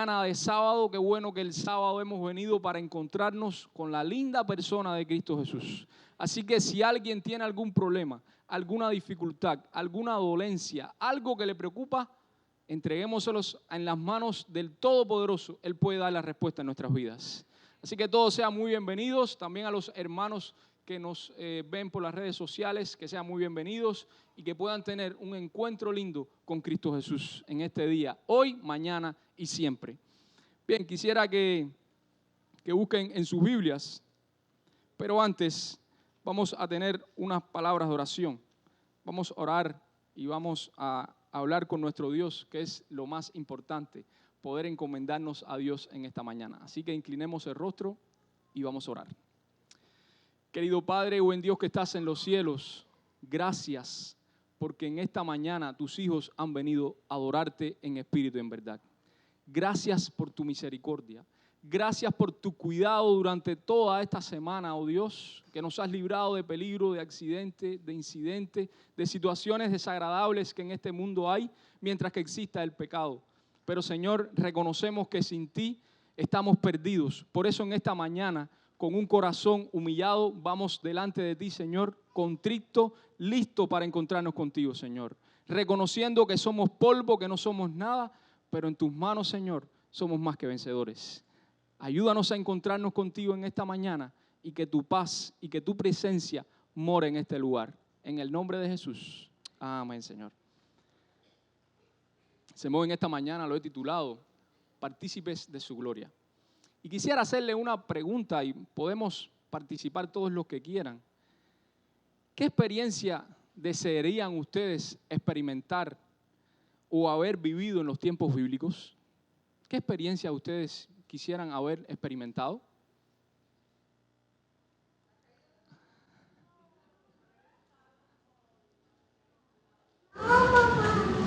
Mañana de sábado, qué bueno que el sábado hemos venido para encontrarnos con la linda persona de Cristo Jesús. Así que si alguien tiene algún problema, alguna dificultad, alguna dolencia, algo que le preocupa, entreguémoselos en las manos del Todopoderoso. Él puede dar la respuesta en nuestras vidas. Así que todos sean muy bienvenidos, también a los hermanos que nos ven por las redes sociales, que sean muy bienvenidos y que puedan tener un encuentro lindo con Cristo Jesús en este día, hoy, mañana y siempre. Bien, quisiera que busquen en sus Biblias, pero antes vamos a tener unas palabras de oración. Vamos a orar y vamos a hablar con nuestro Dios, que es lo más importante, poder encomendarnos a Dios en esta mañana. Así que inclinemos el rostro y vamos a orar. Querido Padre, buen Dios que estás en los cielos, gracias porque en esta mañana tus hijos han venido a adorarte en espíritu y en verdad. Gracias por tu misericordia. Gracias por tu cuidado durante toda esta semana, oh Dios, que nos has librado de peligro, de accidente, de incidente, de situaciones desagradables que en este mundo hay mientras que exista el pecado. Pero Señor, reconocemos que sin ti estamos perdidos. Por eso en esta mañana, con un corazón humillado, vamos delante de ti, Señor, contrito, listo para encontrarnos contigo, Señor. Reconociendo que somos polvo, que no somos nada, pero en tus manos, Señor, somos más que vencedores. Ayúdanos a encontrarnos contigo en esta mañana y que tu paz y que tu presencia more en este lugar. En el nombre de Jesús. Amén, Señor. En esta mañana lo he titulado Partícipes de su gloria. Y quisiera hacerle una pregunta y podemos participar todos los que quieran. ¿Qué experiencia desearían ustedes experimentar o haber vivido en los tiempos bíblicos? ¿Qué experiencia ustedes quisieran haber experimentado?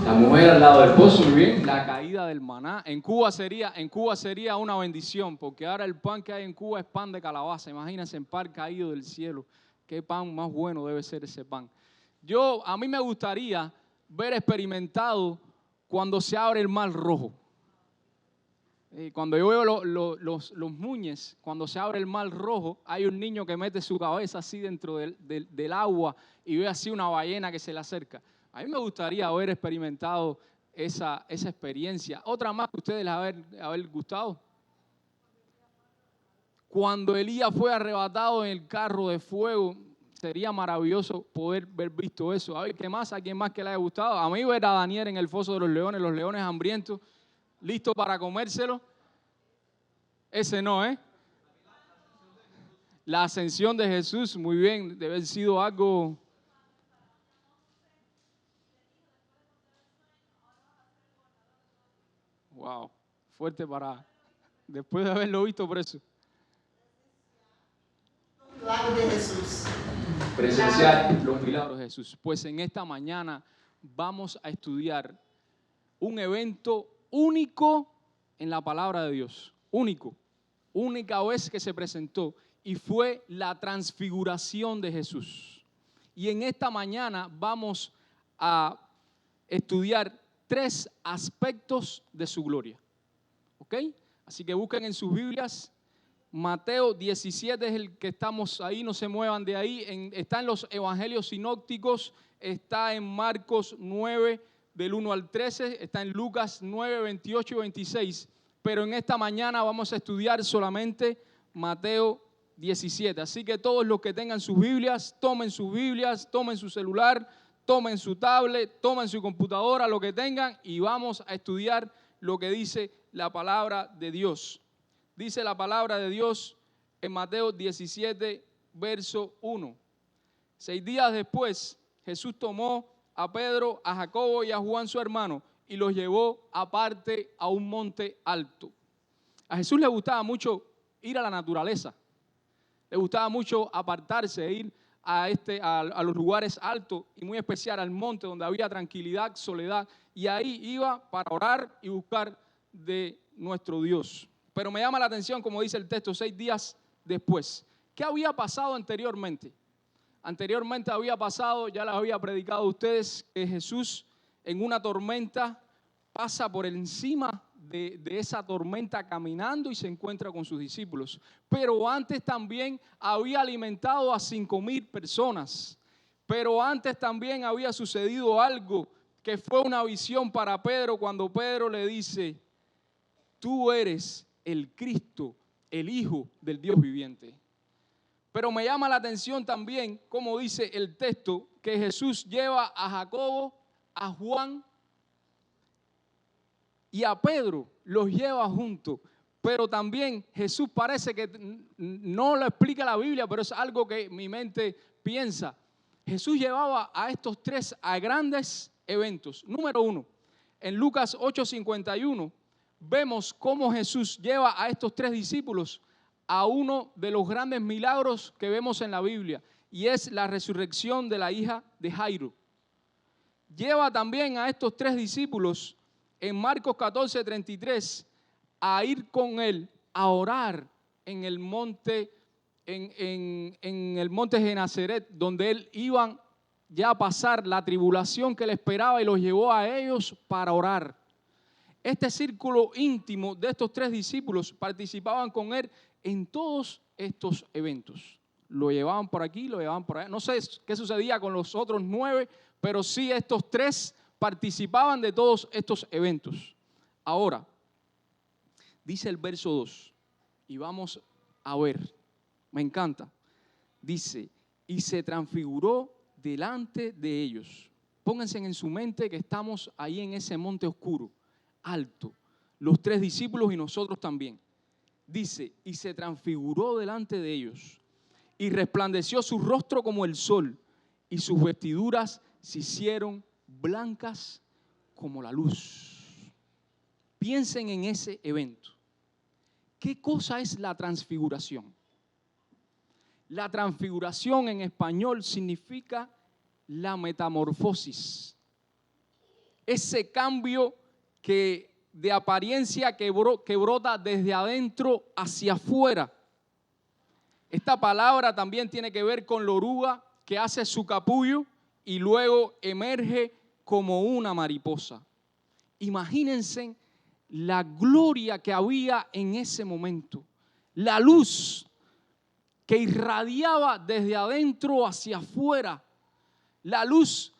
La mujer al lado del pozo, muy bien. La caída del maná. En Cuba sería una bendición, porque ahora el pan que hay en Cuba es pan de calabaza. Imagínense, el pan caído del cielo. Qué pan más bueno debe ser ese pan. A mí me gustaría ver experimentado cuando se abre el mar rojo. Cuando yo veo los muñes, cuando se abre el mar rojo, hay un niño que mete su cabeza así dentro del agua y ve así una ballena que se le acerca. A mí me gustaría haber experimentado esa experiencia. Otra más que ustedes haber gustado. Cuando Elías fue arrebatado en el carro de fuego, sería maravilloso poder haber visto eso. A ver, ¿qué más? ¿A quién más que le haya gustado? A mí ver a Daniel en el foso de los leones hambrientos, listo para comérselo. Ese no, ¿eh? La ascensión de Jesús, muy bien, debe haber sido algo. Wow, fuerte para después de haberlo visto preso. Los milagros de Jesús. Presenciar los milagros de Jesús. Pues en esta mañana vamos a estudiar un evento único en la palabra de Dios. Única vez que se presentó y fue la transfiguración de Jesús. Y en esta mañana vamos a estudiar 3 aspectos de su gloria. ¿Ok? Así que busquen en sus Biblias. Mateo 17 es el que estamos ahí, no se muevan de ahí. Está en los evangelios sinópticos, está en Marcos 9, del 1 al 13, está en Lucas 9, 28 y 26. Pero en esta mañana vamos a estudiar solamente Mateo 17. Así que todos los que tengan sus Biblias, tomen su celular, tomen su tablet, tomen su computadora, lo que tengan, y vamos a estudiar lo que dice la palabra de Dios. Dice la palabra de Dios en Mateo 17, verso 1. 6 días después, Jesús tomó a Pedro, a Jacobo y a Juan su hermano y los llevó aparte a un monte alto. A Jesús le gustaba mucho ir a la naturaleza. Le gustaba mucho apartarse, ir a los lugares altos y muy especial al monte donde había tranquilidad, soledad, y ahí iba para orar y buscar de nuestro Dios. Pero me llama la atención, como dice el texto, 6 días después. ¿Qué había pasado anteriormente? Anteriormente había pasado, ya les había predicado a ustedes, que Jesús en una tormenta pasa por encima de esa tormenta caminando y se encuentra con sus discípulos. Pero antes también había alimentado a 5,000 personas. Pero antes también había sucedido algo que fue una visión para Pedro cuando Pedro le dice: tú eres el Cristo, el Hijo del Dios viviente. Pero me llama la atención también, como dice el texto, que Jesús lleva a Jacobo, a Juan y a Pedro, los lleva juntos. Pero también Jesús parece que no lo explica la Biblia, pero es algo que mi mente piensa. Jesús llevaba a estos tres a grandes eventos. Número uno, en Lucas 8:51 vemos cómo Jesús lleva a estos tres discípulos a uno de los grandes milagros que vemos en la Biblia, y es la resurrección de la hija de Jairo. Lleva también a estos tres discípulos en Marcos 14:33 a ir con él a orar en el monte, en el monte Genazaret, donde él iban ya a pasar la tribulación que le esperaba, y los llevó a ellos para orar. Este círculo íntimo de estos tres discípulos participaban con él en todos estos eventos. Lo llevaban por aquí, lo llevaban por allá. No sé qué sucedía con los otros 9, pero sí estos tres participaban de todos estos eventos. Ahora, dice el verso 2, y vamos a ver, me encanta. Dice: y se transfiguró delante de ellos. Pónganse en su mente que estamos ahí en ese monte oscuro, alto, los tres discípulos y nosotros también. Dice: y se transfiguró delante de ellos, y resplandeció su rostro como el sol, y sus vestiduras se hicieron blancas como la luz. Piensen en ese evento. ¿Qué cosa es la transfiguración? La transfiguración en español significa la metamorfosis. Ese cambio de apariencia que brota desde adentro hacia afuera. Esta palabra también tiene que ver con la oruga que hace su capullo y luego emerge como una mariposa. Imagínense la gloria que había en ese momento, la luz que irradiaba desde adentro hacia afuera, la luz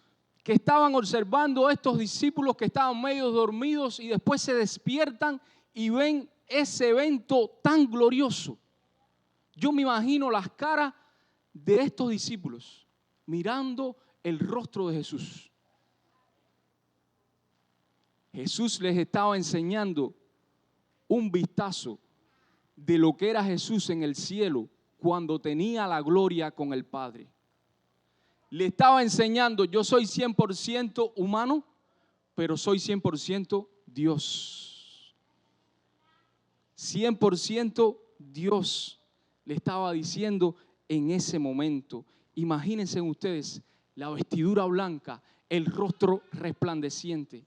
que estaban observando estos discípulos que estaban medio dormidos y después se despiertan y ven ese evento tan glorioso. Yo me imagino las caras de estos discípulos mirando el rostro de Jesús. Jesús les estaba enseñando un vistazo de lo que era Jesús en el cielo cuando tenía la gloria con el Padre. Le estaba enseñando: yo soy 100% humano, pero soy 100% Dios. 100% Dios, le estaba diciendo en ese momento. Imagínense ustedes la vestidura blanca, el rostro resplandeciente.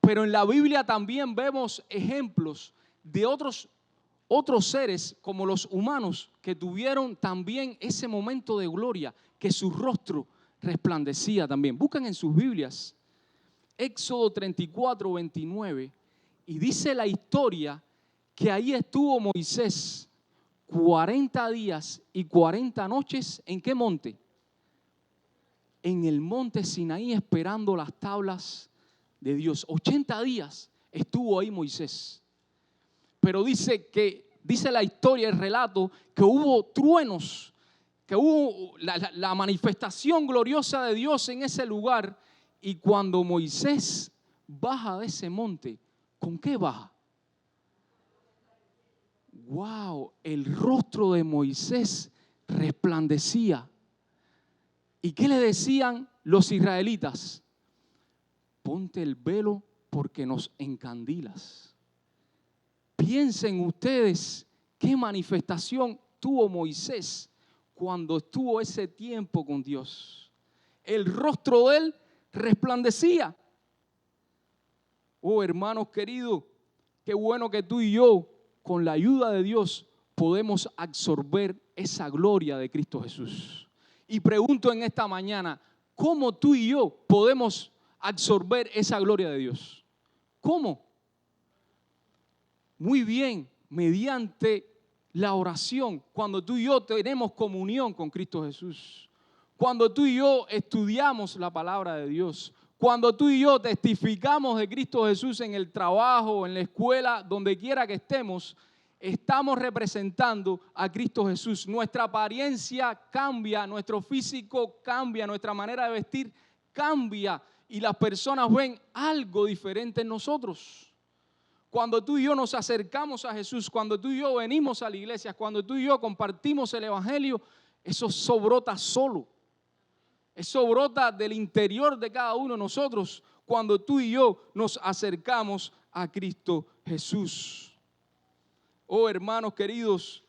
Pero en la Biblia también vemos ejemplos de otros seres como los humanos que tuvieron también ese momento de gloria, que su rostro resplandecía también. Buscan en sus Biblias Éxodo 34:29 y dice la historia que ahí estuvo Moisés 40 días y 40 noches. ¿En qué monte? En el monte Sinaí, esperando las tablas de Dios. 80 días estuvo ahí Moisés. Pero dice la historia, el relato, que hubo truenos, que hubo la manifestación gloriosa de Dios en ese lugar. Y cuando Moisés baja de ese monte, ¿con qué baja? ¡Wow! El rostro de Moisés resplandecía. ¿Y qué le decían los israelitas? Ponte el velo porque nos encandilas. Piensen ustedes qué manifestación tuvo Moisés cuando estuvo ese tiempo con Dios. El rostro de él resplandecía. Oh, hermanos queridos, qué bueno que tú y yo, con la ayuda de Dios, podemos absorber esa gloria de Cristo Jesús. Y pregunto en esta mañana, ¿cómo tú y yo podemos absorber esa gloria de Dios? ¿Cómo? Muy bien, mediante la oración, cuando tú y yo tenemos comunión con Cristo Jesús, cuando tú y yo estudiamos la palabra de Dios, cuando tú y yo testificamos de Cristo Jesús en el trabajo, en la escuela, donde quiera que estemos, estamos representando a Cristo Jesús. Nuestra apariencia cambia, nuestro físico cambia, nuestra manera de vestir cambia y las personas ven algo diferente en nosotros. Cuando tú y yo nos acercamos a Jesús, cuando tú y yo venimos a la iglesia, cuando tú y yo compartimos el evangelio, eso brota solo. Eso brota del interior de cada uno de nosotros cuando tú y yo nos acercamos a Cristo Jesús. Oh, hermanos queridos,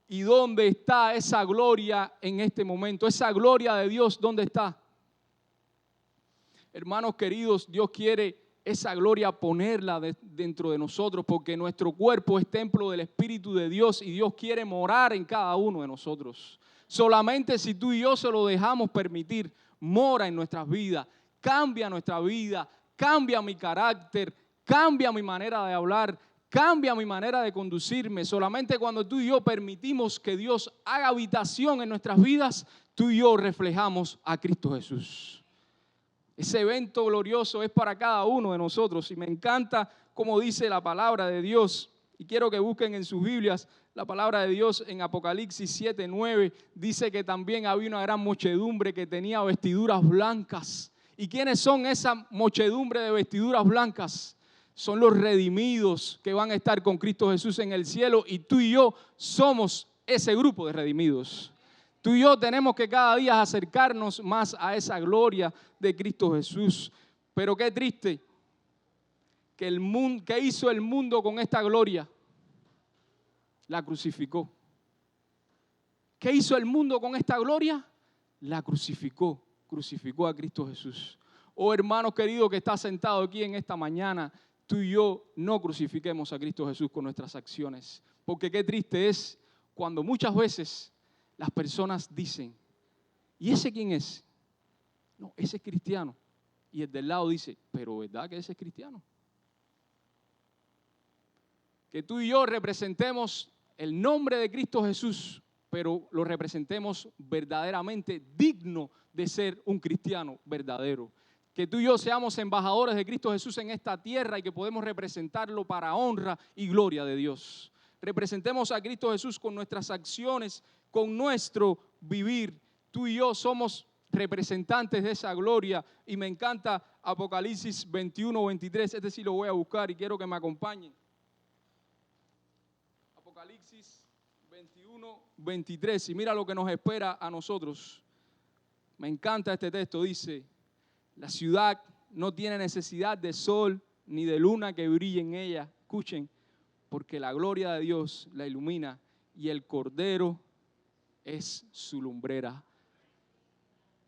¿y dónde está esa gloria en este momento? Esa gloria de Dios, ¿dónde está? Hermanos queridos, Dios quiere esa gloria ponerla dentro de nosotros porque nuestro cuerpo es templo del Espíritu de Dios y Dios quiere morar en cada uno de nosotros. Solamente si tú y yo se lo dejamos permitir, mora en nuestras vidas, cambia nuestra vida, cambia mi carácter, cambia mi manera de hablar, cambia mi manera de conducirme. Solamente cuando tú y yo permitimos que Dios haga habitación en nuestras vidas, tú y yo reflejamos a Cristo Jesús. Ese evento glorioso es para cada uno de nosotros y me encanta como dice la palabra de Dios. Y quiero que busquen en sus Biblias la palabra de Dios en Apocalipsis 7:9. Dice que también había una gran muchedumbre que tenía vestiduras blancas. ¿Y quiénes son esa muchedumbre de vestiduras blancas? Son los redimidos que van a estar con Cristo Jesús en el cielo y tú y yo somos ese grupo de redimidos. Tú y yo tenemos que cada día acercarnos más a esa gloria de Cristo Jesús. Pero qué triste que el mundo, ¿qué hizo el mundo con esta gloria? La crucificó. ¿Qué hizo el mundo con esta gloria? La crucificó. Crucificó a Cristo Jesús. Oh, hermano querido que está sentado aquí en esta mañana, tú y yo no crucifiquemos a Cristo Jesús con nuestras acciones. Porque qué triste es cuando muchas veces las personas dicen, ¿y ese quién es? No, ese es cristiano. Y el del lado dice, pero ¿verdad que ese es cristiano? Que tú y yo representemos el nombre de Cristo Jesús, pero lo representemos verdaderamente digno de ser un cristiano verdadero. Que tú y yo seamos embajadores de Cristo Jesús en esta tierra y que podemos representarlo para honra y gloria de Dios. Representemos a Cristo Jesús con nuestras acciones, con nuestro vivir. Tú y yo somos representantes de esa gloria y me encanta Apocalipsis 21:23. Este sí lo voy a buscar y quiero que me acompañen. Apocalipsis 21:23 y mira lo que nos espera a nosotros. Me encanta este texto, dice, la ciudad no tiene necesidad de sol ni de luna que brille en ella. Escuchen, porque la gloria de Dios la ilumina y el Cordero es su lumbrera.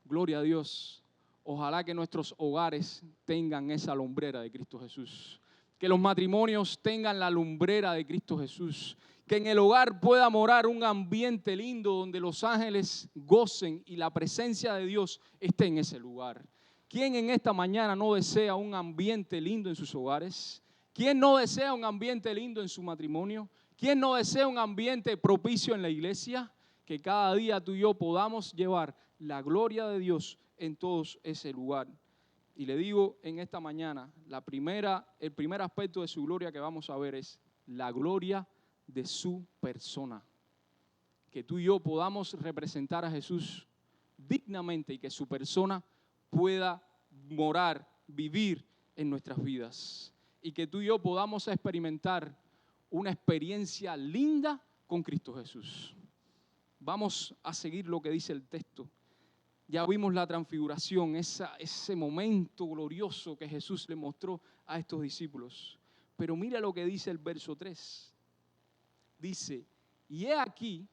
Gloria a Dios. Ojalá que nuestros hogares tengan esa lumbrera de Cristo Jesús. Que los matrimonios tengan la lumbrera de Cristo Jesús. Que en el hogar pueda morar un ambiente lindo donde los ángeles gocen y la presencia de Dios esté en ese lugar. ¿Quién en esta mañana no desea un ambiente lindo en sus hogares? ¿Quién no desea un ambiente lindo en su matrimonio? ¿Quién no desea un ambiente propicio en la iglesia? Que cada día tú y yo podamos llevar la gloria de Dios en todo ese lugar. Y le digo en esta mañana, el primer aspecto de su gloria que vamos a ver es la gloria de su persona. Que tú y yo podamos representar a Jesús dignamente y que su persona pueda morar, vivir en nuestras vidas. Y que tú y yo podamos experimentar una experiencia linda con Cristo Jesús. Vamos a seguir lo que dice el texto. Ya vimos la transfiguración, ese momento glorioso que Jesús le mostró a estos discípulos. Pero mira lo que dice el verso 3. Dice, y he aquí,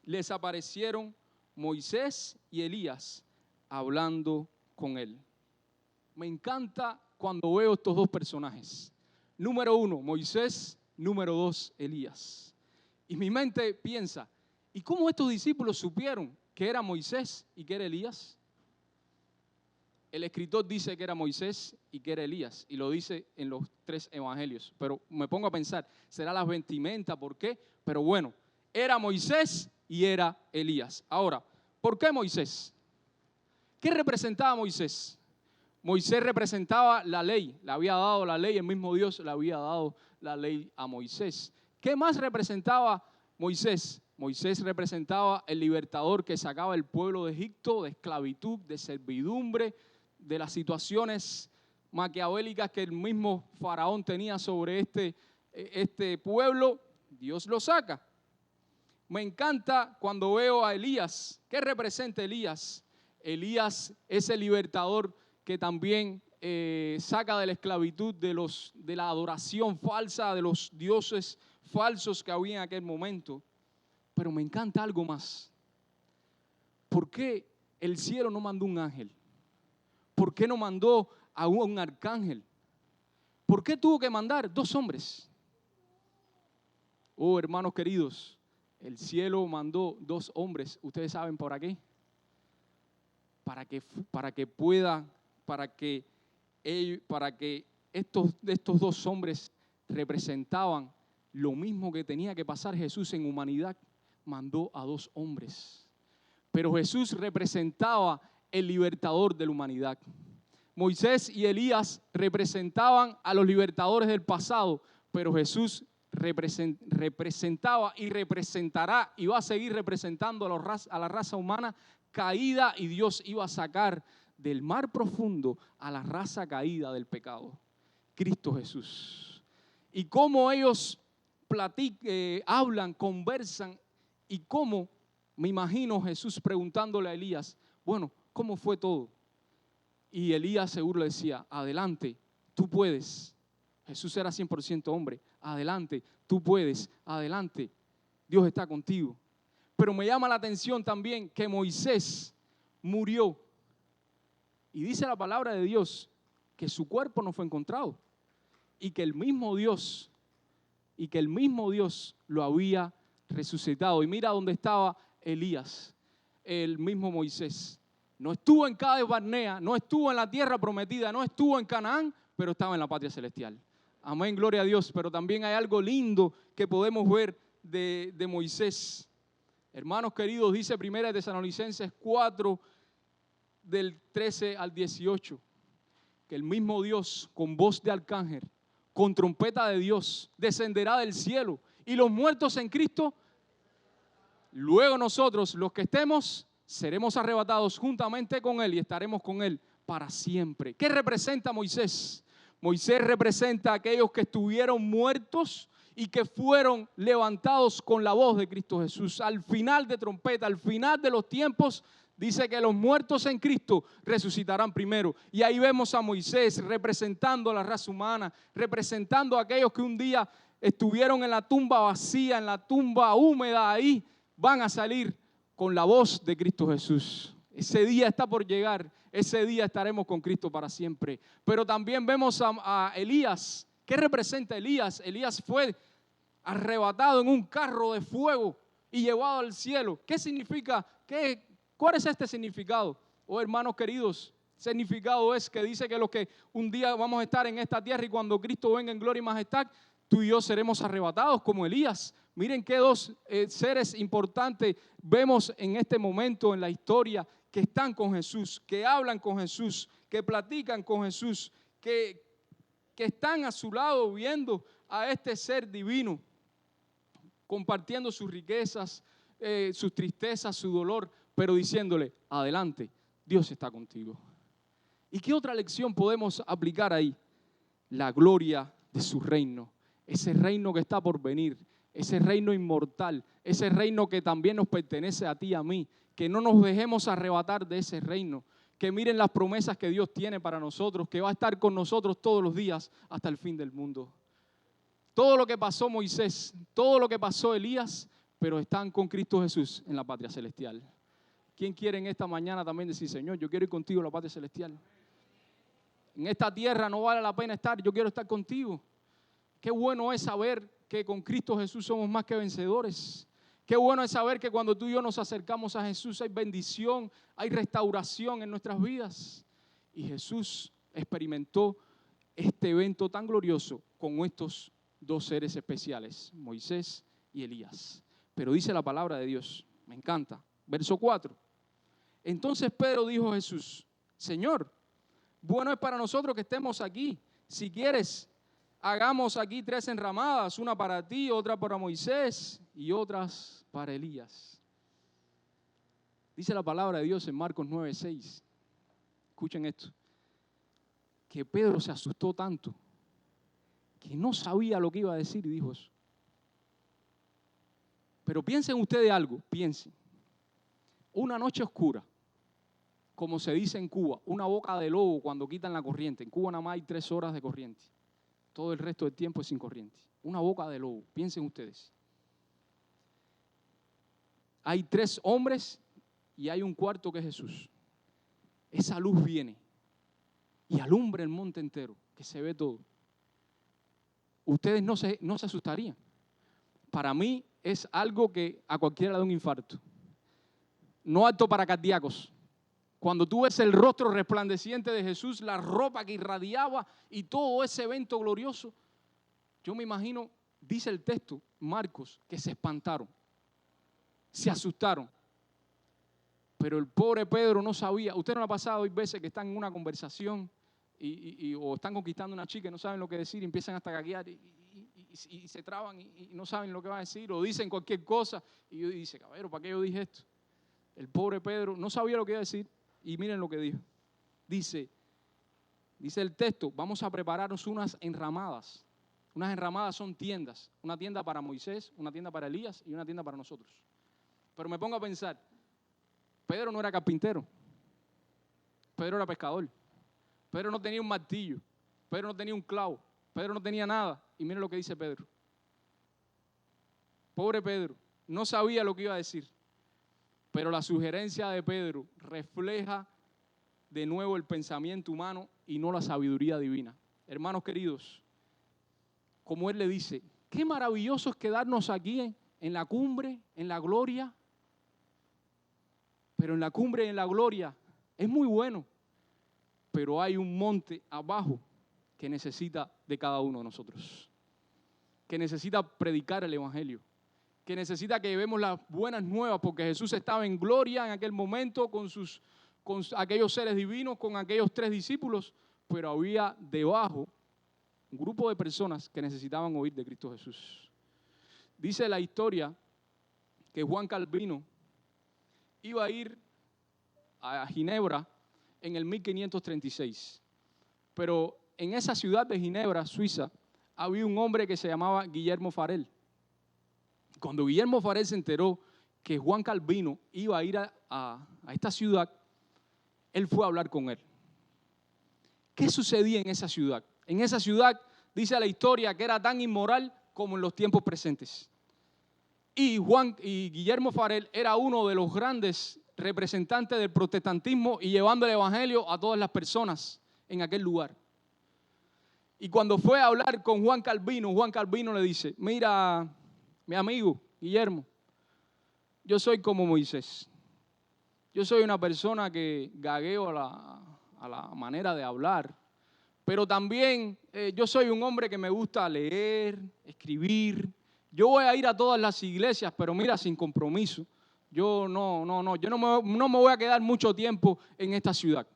les aparecieron Moisés y Elías hablando con él. Me encanta cuando veo estos dos personajes. Número 1, Moisés. Número 2, Elías. Y mi mente piensa, ¿y cómo estos discípulos supieron que era Moisés y que era Elías? El escritor dice que era Moisés y que era Elías, y lo dice en los 3 evangelios. Pero me pongo a pensar, ¿será las vestimentas? ¿Por qué? Pero bueno, era Moisés y era Elías. Ahora, ¿por qué Moisés? ¿Qué representaba Moisés? Moisés representaba la ley, le había dado la ley, el mismo Dios le había dado la ley a Moisés. ¿Qué más representaba Moisés? Moisés representaba el libertador que sacaba el pueblo de Egipto de esclavitud, de servidumbre, de las situaciones maquiavélicas que el mismo faraón tenía sobre este pueblo. Dios lo saca. Me encanta cuando veo a Elías. ¿Qué representa Elías? Elías es el libertador que también saca de la esclavitud, de la adoración falsa, de los dioses falsos que había en aquel momento. Pero me encanta algo más. ¿Por qué el cielo no mandó un ángel? ¿Por qué no mandó a un arcángel? ¿Por qué tuvo que mandar 2 hombres? Oh, hermanos queridos, el cielo mandó 2 hombres. ¿Ustedes saben por qué? Para que estos 2 hombres representaban lo mismo que tenía que pasar Jesús en humanidad. Mandó a 2 hombres. Pero Jesús representaba el libertador de la humanidad. Moisés y Elías representaban a los libertadores del pasado, pero Jesús representaba y representará y va a seguir representando a la raza humana caída, y Dios iba a sacar del mar profundo a la raza caída del pecado, Cristo Jesús. Y cómo ellos hablan, conversan, y cómo me imagino Jesús preguntándole a Elías, bueno, ¿cómo fue todo? Y Elías seguro le decía, adelante, tú puedes. Jesús era 100% hombre, adelante, tú puedes, adelante, Dios está contigo. Pero me llama la atención también que Moisés murió. Y dice la palabra de Dios que su cuerpo no fue encontrado. Y que el mismo Dios lo había resucitado. Y mira dónde estaba Elías, el mismo Moisés. No estuvo en Cades Barnea, no estuvo en la tierra prometida, no estuvo en Canaán, pero estaba en la patria celestial. Amén, gloria a Dios. Pero también hay algo lindo que podemos ver de Moisés. Hermanos queridos, dice 1 Tesalonicenses 4, del 13 al 18, que el mismo Dios con voz de arcángel, con trompeta de Dios, descenderá del cielo, y los muertos en Cristo, luego nosotros, los que estemos, seremos arrebatados juntamente con Él y estaremos con Él para siempre. ¿Qué representa Moisés? Moisés representa a aquellos que estuvieron muertos y que fueron levantados con la voz de Cristo Jesús. Al final de trompeta, al final de los tiempos, dice que los muertos en Cristo resucitarán primero. Y ahí vemos a Moisés representando a la raza humana, representando a aquellos que un día estuvieron en la tumba vacía, en la tumba húmeda. Ahí van a salir con la voz de Cristo Jesús. Ese día está por llegar, ese día estaremos con Cristo para siempre. Pero también vemos a Elías. ¿Qué representa Elías? Elías fue arrebatado en un carro de fuego y llevado al cielo. ¿Qué significa? ¿Cuál es este significado? Oh, hermanos queridos, significado es que dice que los que un día vamos a estar en esta tierra y cuando Cristo venga en gloria y majestad, tú y yo seremos arrebatados como Elías. Miren qué 2 seres importantes vemos en este momento en la historia que están con Jesús, que hablan con Jesús, que platican con Jesús, que están a su lado viendo a este ser divino, compartiendo sus riquezas, sus tristezas, su dolor, pero diciéndole, adelante, Dios está contigo. ¿Y qué otra lección podemos aplicar ahí? La gloria de su reino, ese reino que está por venir, ese reino inmortal, ese reino que también nos pertenece a ti y a mí, que no nos dejemos arrebatar de ese reino, que miren las promesas que Dios tiene para nosotros, que va a estar con nosotros todos los días hasta el fin del mundo. Todo lo que pasó Moisés, todo lo que pasó Elías, pero están con Cristo Jesús en la patria celestial. ¿Quién quiere en esta mañana también decir, Señor, yo quiero ir contigo a la patria celestial? En esta tierra no vale la pena estar, yo quiero estar contigo. Qué bueno es saber que con Cristo Jesús somos más que vencedores. Qué bueno es saber que cuando tú y yo nos acercamos a Jesús hay bendición, hay restauración en nuestras vidas. Y Jesús experimentó este evento tan glorioso con estos dos seres especiales, Moisés y Elías. Pero dice la palabra de Dios, me encanta, verso 4. Entonces Pedro dijo a Jesús, Señor, bueno es para nosotros que estemos aquí. Si quieres, hagamos aquí 3 enramadas, una para ti, otra para Moisés y otras para Elías. Dice la palabra de Dios en Marcos 9:6. Escuchen esto. Que Pedro se asustó tanto que no sabía lo que iba a decir y dijo eso. Pero piensen ustedes algo, piensen. Una noche oscura, como se dice en Cuba, una boca de lobo cuando quitan la corriente. En Cuba nada más hay 3 horas de corriente. Todo el resto del tiempo es sin corriente. Una boca de lobo, piensen ustedes. Hay 3 hombres y hay un cuarto que es Jesús. Esa luz viene y alumbra el monte entero, que se ve todo. Ustedes no se asustarían. Para mí es algo que a cualquiera le da un infarto. No apto para cardíacos. Cuando tú ves el rostro resplandeciente de Jesús, la ropa que irradiaba y todo ese evento glorioso, yo me imagino, dice el texto, Marcos, que se espantaron, se asustaron. Pero el pobre Pedro no sabía. Usted no le ha pasado, hay veces que están en una conversación o están conquistando a una chica y no saben lo que decir y empiezan hasta a caguear y se traban y no saben lo que va a decir o dicen cualquier cosa y dice, caballero, ¿para qué yo dije esto? El pobre Pedro no sabía lo que iba a decir y miren lo que dijo. Dice el texto, vamos a prepararnos unas enramadas. Unas enramadas son tiendas. Una tienda para Moisés, una tienda para Elías y una tienda para nosotros. Pero me pongo a pensar, Pedro no era carpintero. Pedro era pescador. Pedro no tenía un martillo. Pedro no tenía un clavo. Pedro no tenía nada. Y miren lo que dice Pedro. Pobre Pedro, no sabía lo que iba a decir. Pero la sugerencia de Pedro refleja de nuevo el pensamiento humano y no la sabiduría divina. Hermanos queridos, como él le dice, qué maravilloso es quedarnos aquí en la cumbre, en la gloria. Pero en la cumbre y en la gloria es muy bueno. Pero hay un monte abajo que necesita de cada uno de nosotros. Que necesita predicar el evangelio. Que necesita que llevemos las buenas nuevas porque Jesús estaba en gloria en aquel momento con aquellos seres divinos, con aquellos 3 discípulos. Pero había debajo un grupo de personas que necesitaban oír de Cristo Jesús. Dice la historia que Juan Calvino iba a ir a Ginebra en el 1536. Pero en esa ciudad de Ginebra, Suiza, había un hombre que se llamaba Guillermo Farel. Cuando Guillermo Farel se enteró que Juan Calvino iba a ir a esta ciudad, él fue a hablar con él. ¿Qué sucedía en esa ciudad? En esa ciudad, dice la historia, que era tan inmoral como en los tiempos presentes. Y Guillermo Farel era uno de los grandes representantes del protestantismo y llevando el evangelio a todas las personas en aquel lugar. Y cuando fue a hablar con Juan Calvino le dice, mira, mi amigo Guillermo, yo soy como Moisés. Yo soy una persona que gagueo a la manera de hablar, pero también yo soy un hombre que me gusta leer, escribir. Yo voy a ir a todas las iglesias, pero mira, sin compromiso. Yo no me voy a quedar mucho tiempo en esta ciudad.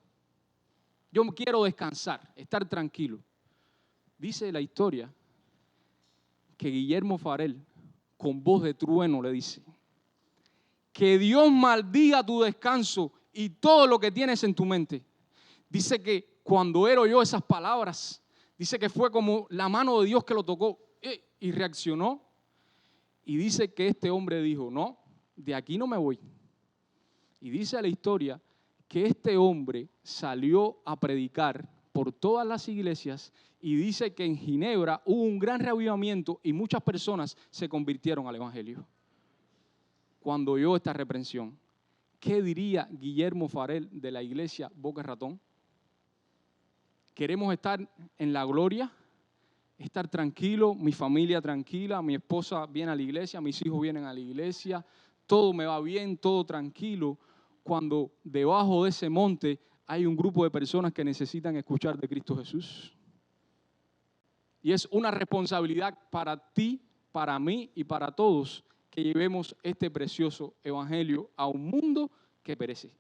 Yo quiero descansar, estar tranquilo. Dice la historia que Guillermo Farel, con voz de trueno, le dice, que Dios maldiga tu descanso y todo lo que tienes en tu mente. Dice que cuando él oyó esas palabras, dice que fue como la mano de Dios que lo tocó y reaccionó. Y dice que este hombre dijo, no, de aquí no me voy. Y dice la historia que este hombre salió a predicar por todas las iglesias y dice que en Ginebra hubo un gran reavivamiento y muchas personas se convirtieron al evangelio. Cuando oyó esta reprensión, ¿qué diría Guillermo Farel de la iglesia Boca Ratón? ¿Queremos estar en la gloria? Estar tranquilo, mi familia tranquila, mi esposa viene a la iglesia, mis hijos vienen a la iglesia, todo me va bien, todo tranquilo, cuando debajo de ese monte hay un grupo de personas que necesitan escuchar de Cristo Jesús. Y es una responsabilidad para ti, para mí y para todos que llevemos este precioso evangelio a un mundo que perece.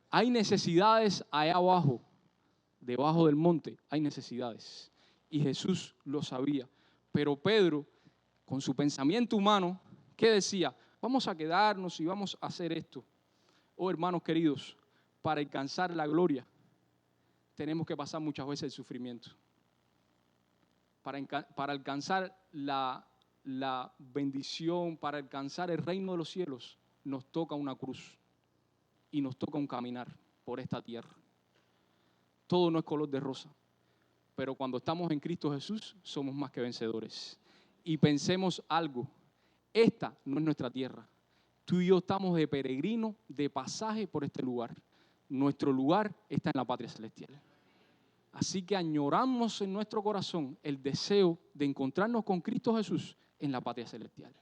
Hay necesidades allá abajo, debajo del monte, hay necesidades. Y Jesús lo sabía. Pero Pedro, con su pensamiento humano, ¿qué decía? Vamos a quedarnos y vamos a hacer esto. Oh, hermanos queridos, para alcanzar la gloria, tenemos que pasar muchas veces el sufrimiento. Para alcanzar la bendición, para alcanzar el reino de los cielos, nos toca una cruz y nos toca un caminar por esta tierra. Todo no es color de rosa, pero cuando estamos en Cristo Jesús, somos más que vencedores. Y pensemos algo, esta no es nuestra tierra. Tú y yo estamos de peregrino, de pasaje por este lugar. Nuestro lugar está en la patria celestial. Así que añoramos en nuestro corazón el deseo de encontrarnos con Cristo Jesús en la patria celestial.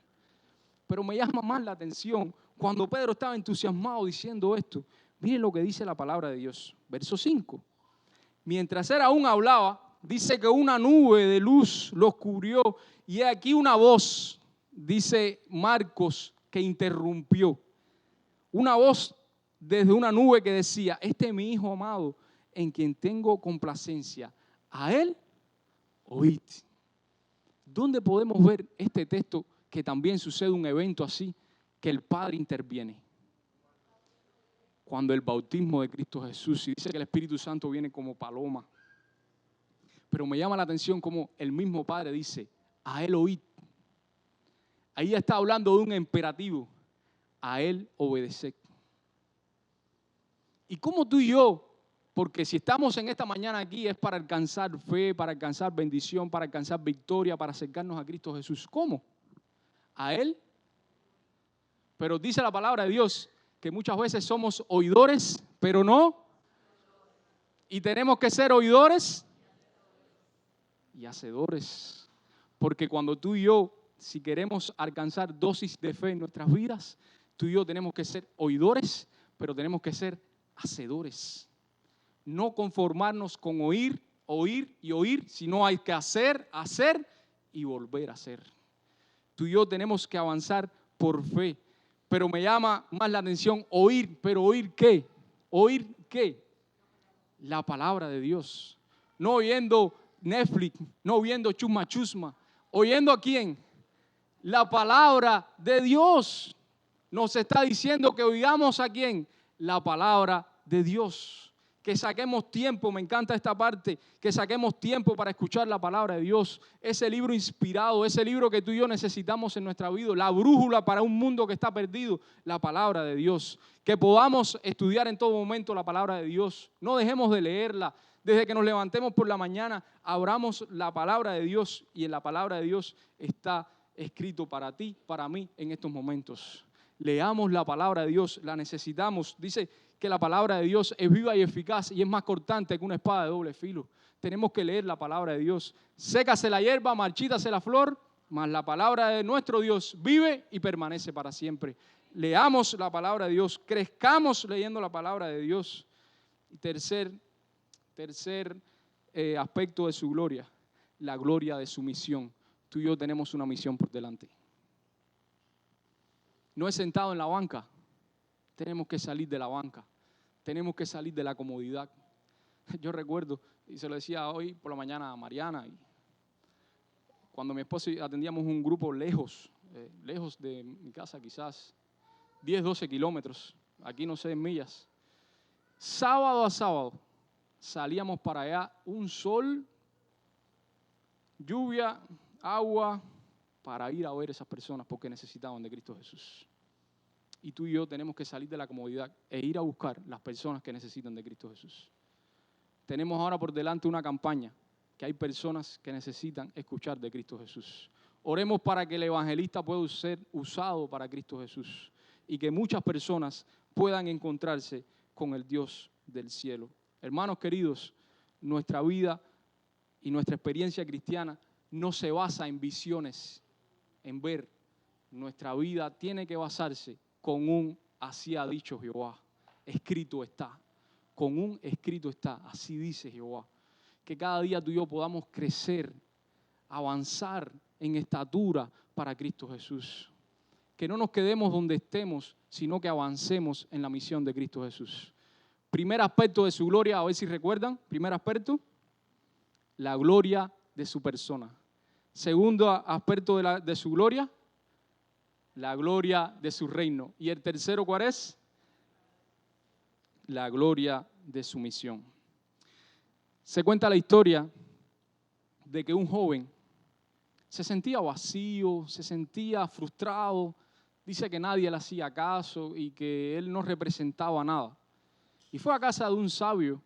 Pero me llama más la atención cuando Pedro estaba entusiasmado diciendo esto. Miren lo que dice la palabra de Dios. Verso 5. Mientras él aún hablaba, dice que una nube de luz los cubrió y aquí una voz, dice Marcos, que interrumpió. Una voz desde una nube que decía, este es mi Hijo amado, en quien tengo complacencia. A él oíd. ¿Dónde podemos ver este texto que también sucede un evento así, que el Padre interviene? Cuando el bautismo de Cristo Jesús, y dice que el Espíritu Santo viene como paloma. Pero me llama la atención como el mismo Padre dice, a él oíd. Ahí está hablando de un imperativo, a él obedeced. Y como tú y yo, porque si estamos en esta mañana aquí es para alcanzar fe, para alcanzar bendición, para alcanzar victoria, para acercarnos a Cristo Jesús. ¿Cómo? A él. Pero dice la palabra de Dios que muchas veces somos oidores, pero no. Y tenemos que ser oidores y hacedores. Porque cuando tú y yo, si queremos alcanzar dosis de fe en nuestras vidas, tú y yo tenemos que ser oidores, pero tenemos que ser hacedores. No conformarnos con oír, oír y oír, sino hay que hacer, hacer y volver a hacer. Tú y yo tenemos que avanzar por fe. Pero me llama más la atención oír, pero ¿oír qué? ¿Oír qué? La palabra de Dios. No oyendo Netflix, no oyendo chusma chusma. ¿Oyendo a quién? La palabra de Dios. Nos está diciendo que oigamos a quién? La palabra de Dios. Que saquemos tiempo, me encanta esta parte, que saquemos tiempo para escuchar la palabra de Dios. Ese libro inspirado, ese libro que tú y yo necesitamos en nuestra vida, la brújula para un mundo que está perdido, la palabra de Dios. Que podamos estudiar en todo momento la palabra de Dios. No dejemos de leerla. Desde que nos levantemos por la mañana, abramos la palabra de Dios y en la palabra de Dios está escrito para ti, para mí en estos momentos. Leamos la palabra de Dios, la necesitamos. Dice que la palabra de Dios es viva y eficaz y es más cortante que una espada de doble filo. Tenemos que leer la palabra de Dios. Sécase la hierba, marchítase la flor, mas la palabra de nuestro Dios vive y permanece para siempre. Leamos la palabra de Dios, crezcamos leyendo la palabra de Dios. Y tercer aspecto de su gloria, la gloria de su misión. Tú y yo tenemos una misión por delante. No es sentado en la banca. Tenemos que salir de la banca. Tenemos que salir de la comodidad. Yo recuerdo, y se lo decía hoy por la mañana a Mariana, y cuando mi esposo y atendíamos un grupo lejos de mi casa, quizás 10, 12 kilómetros, aquí no sé en millas. Sábado a sábado salíamos para allá, un sol, lluvia, agua, para ir a ver a esas personas porque necesitaban de Cristo Jesús. Y tú y yo tenemos que salir de la comodidad e ir a buscar las personas que necesitan de Cristo Jesús. Tenemos ahora por delante una campaña que hay personas que necesitan escuchar de Cristo Jesús. Oremos para que el evangelista pueda ser usado para Cristo Jesús y que muchas personas puedan encontrarse con el Dios del cielo. Hermanos queridos, nuestra vida y nuestra experiencia cristiana no se basa en visiones, en ver. Nuestra vida tiene que basarse con un así ha dicho Jehová, escrito está. con un escrito está, así dice Jehová. Que cada día tú y yo podamos crecer, avanzar en estatura para Cristo Jesús. Que no nos quedemos donde estemos, sino que avancemos en la misión de Cristo Jesús. Primer aspecto de su gloria, a ver si recuerdan, primer aspecto, la gloria de su persona. Segundo aspecto de su gloria, la gloria de su reino. Y el tercero, ¿cuál es? La gloria de su misión. Se cuenta la historia de que un joven se sentía vacío, se sentía frustrado. Dice que nadie le hacía caso y que él no representaba nada. Y fue a casa de un sabio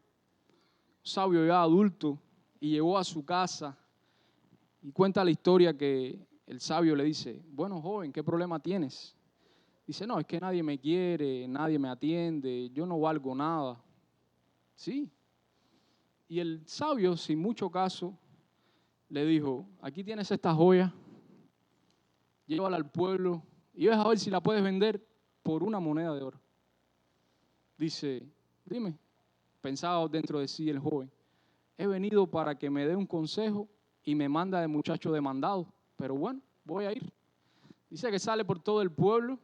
ya adulto, y llegó a su casa y cuenta la historia que el sabio le dice, bueno, joven, ¿qué problema tienes? Dice, no, es que nadie me quiere, nadie me atiende, yo no valgo nada. Sí. Y el sabio, sin mucho caso, le dijo, aquí tienes esta joya, llévala al pueblo y ves a ver si la puedes vender por una moneda de oro. Dice, dime, pensaba dentro de sí el joven, he venido para que me dé un consejo y me manda de muchacho demandado, pero bueno, voy a ir. Dice que sale por todo el pueblo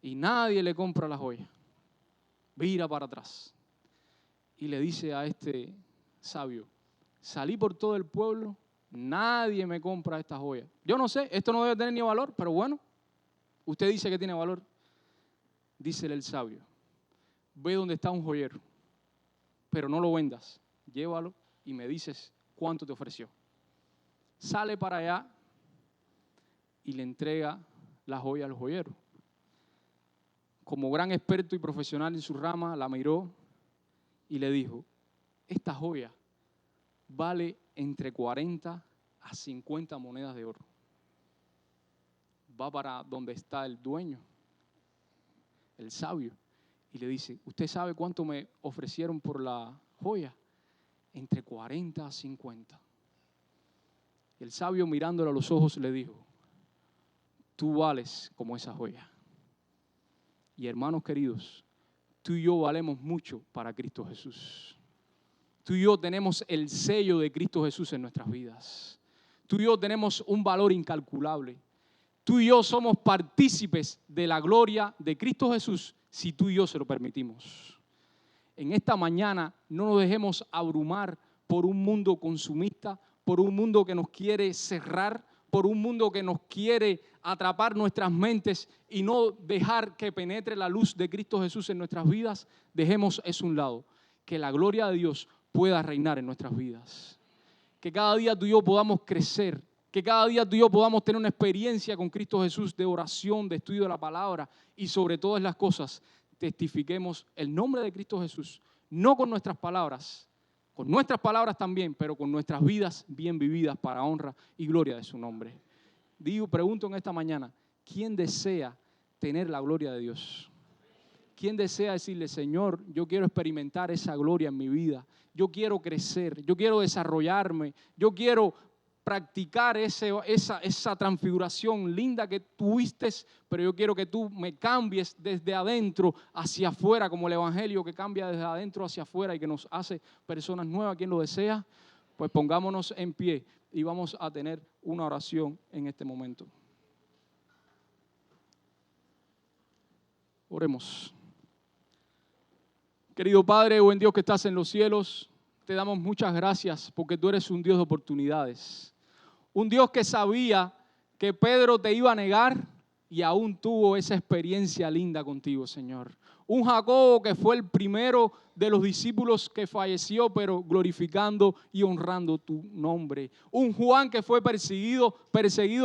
y nadie le compra la joya. Vira para atrás y le dice a este sabio, salí por todo el pueblo, nadie me compra esta joya. Yo no sé, esto no debe tener ni valor, pero bueno, usted dice que tiene valor. Dícele el sabio, ve donde está un joyero, pero no lo vendas, llévalo y me dices cuánto te ofreció. Sale para allá y le entrega la joya al joyero. Como gran experto y profesional en su rama, la miró y le dijo, esta joya vale entre 40 a 50 monedas de oro. Va para donde está el dueño, el sabio, y le dice, ¿usted sabe cuánto me ofrecieron por la joya? Entre 40 a 50. Y el sabio mirándole a los ojos le dijo, tú vales como esa joya. Y hermanos queridos, tú y yo valemos mucho para Cristo Jesús. Tú y yo tenemos el sello de Cristo Jesús en nuestras vidas. Tú y yo tenemos un valor incalculable. Tú y yo somos partícipes de la gloria de Cristo Jesús si tú y yo se lo permitimos. En esta mañana no nos dejemos abrumar por un mundo consumista, por un mundo que nos quiere cerrar, por un mundo que nos quiere atrapar nuestras mentes y no dejar que penetre la luz de Cristo Jesús en nuestras vidas. Dejemos eso a un lado, que la gloria de Dios pueda reinar en nuestras vidas. Que cada día tú y yo podamos crecer, que cada día tú y yo podamos tener una experiencia con Cristo Jesús de oración, de estudio de la palabra y sobre todas las cosas testifiquemos el nombre de Cristo Jesús, no con nuestras palabras también, pero con nuestras vidas bien vividas para honra y gloria de su nombre. Pregunto en esta mañana, ¿quién desea tener la gloria de Dios? ¿Quién desea decirle, Señor, yo quiero experimentar esa gloria en mi vida? Yo quiero crecer, yo quiero desarrollarme, yo quiero practicar esa transfiguración linda que tuviste, pero yo quiero que tú me cambies desde adentro hacia afuera, como el Evangelio que cambia desde adentro hacia afuera y que nos hace personas nuevas. ¿Quién lo desea? Pues pongámonos en pie y vamos a tener una oración en este momento. Oremos. Querido Padre, buen Dios que estás en los cielos, te damos muchas gracias porque tú eres un Dios de oportunidades. Un Dios que sabía que Pedro te iba a negar y aún tuvo esa experiencia linda contigo, Señor. Un Jacobo que fue el primero de los discípulos que falleció, pero glorificando y honrando tu nombre. Un Juan que fue perseguido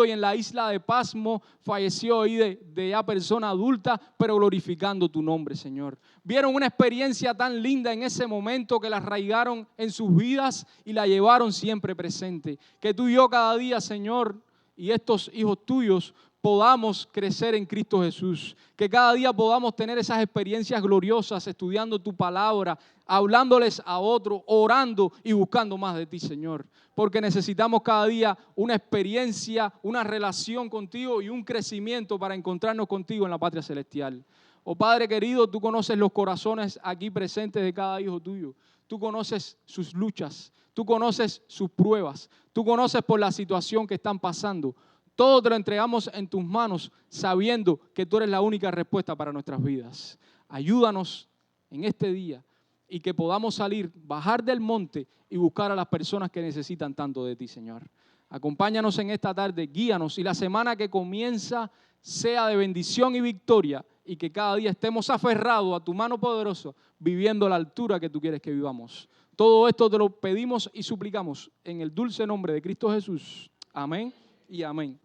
y en la isla de Pasmo falleció ahí de ya persona adulta, pero glorificando tu nombre, Señor. Vieron una experiencia tan linda en ese momento que la arraigaron en sus vidas y la llevaron siempre presente. Que tú y yo cada día, Señor, y estos hijos tuyos podamos crecer en Cristo Jesús, que cada día podamos tener esas experiencias gloriosas estudiando tu palabra, hablándoles a otros, orando y buscando más de ti, Señor, porque necesitamos cada día una experiencia, una relación contigo y un crecimiento para encontrarnos contigo en la patria celestial. Oh Padre querido, tú conoces los corazones aquí presentes de cada hijo tuyo. Tú conoces sus luchas, tú conoces sus pruebas, tú conoces por la situación que están pasando. Todo te lo entregamos en tus manos sabiendo que tú eres la única respuesta para nuestras vidas. Ayúdanos en este día y que podamos salir, bajar del monte y buscar a las personas que necesitan tanto de ti, Señor. Acompáñanos en esta tarde, guíanos y la semana que comienza sea de bendición y victoria y que cada día estemos aferrados a tu mano poderosa, viviendo a la altura que tú quieres que vivamos. Todo esto te lo pedimos y suplicamos en el dulce nombre de Cristo Jesús. Amén y amén.